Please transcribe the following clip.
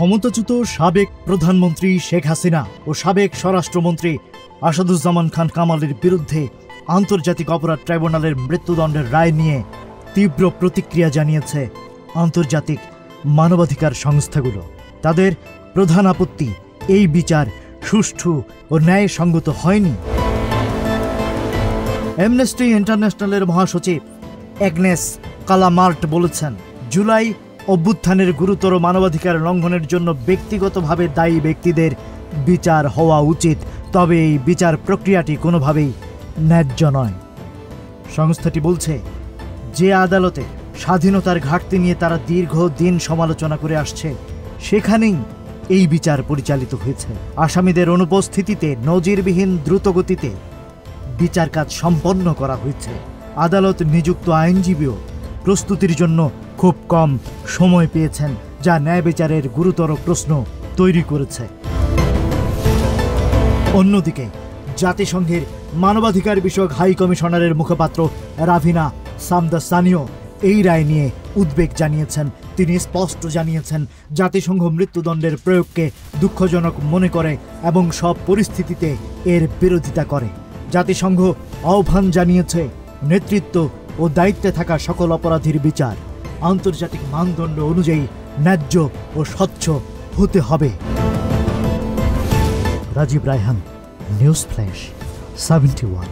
ক্ষমতাচ্যুত সাবেক প্রধানমন্ত্রী শেখ হাসিনা ও সাবেক স্বরাষ্ট্রমন্ত্রী আসাদুজ্জামান খান কামালের বিরুদ্ধে আন্তর্জাতিক অপরাধ ট্রাইব্যুনালের মৃত্যুদণ্ডের রায় নিয়ে তীব্র প্রতিক্রিয়া জানিয়েছে আন্তর্জাতিক মানবাধিকার সংস্থাগুলো। তাদের প্রধান আপত্তি, এই বিচার সুষ্ঠু ও ন্যায়সঙ্গত হয়নি। অ্যামনেস্টি ইন্টারন্যাশনালের মহাসচিব অ্যাগনেস কালামার্ট বলেছেন, জুলাই অভ্যুত্থানের গুরুতর মানবাধিকার লঙ্ঘনের জন্য ব্যক্তিগতভাবে দায়ী ব্যক্তিদের বিচার হওয়া উচিত, তবে এই বিচার প্রক্রিয়াটি কোনোভাবেই ন্যায্য নয়। সংস্থাটি বলছে, যে আদালতে স্বাধীনতার ঘাটতি নিয়ে তারা দীর্ঘদিন সমালোচনা করে আসছে, সেখানেই এই বিচার পরিচালিত হয়েছে। আসামিদের অনুপস্থিতিতে নজিরবিহীন দ্রুতগতিতে বিচার কাজ সম্পন্ন করা হয়েছে। আদালত নিযুক্ত আইনজীবীও প্রস্তুতির জন্য খুব কম সময় পেয়েছেন, যা ন্যায় বিচারের গুরুতর প্রশ্ন তৈরি করেছে। অন্যদিকে জাতিসংঘের মানবাধিকার বিষয়ক হাই কমিশনারের মুখপাত্র রাভিনা সামদাসানিও এই রায় নিয়ে উদ্বেগ জানিয়েছেন। তিনি স্পষ্ট জানিয়েছেন, জাতিসংঘ মৃত্যুদণ্ডের প্রয়োগকে দুঃখজনক মনে করে এবং সব পরিস্থিতিতে এর বিরোধিতা করে। জাতিসংঘ আহ্বান জানিয়েছে, নেতৃত্ব ও দায়িত্বে থাকা সকল অপরাধীর বিচার আন্তর্জাতিক মানদণ্ড অনুযায়ী ন্যায্য ও স্বচ্ছ হতে হবে। Rajib Raihan, news flash 71।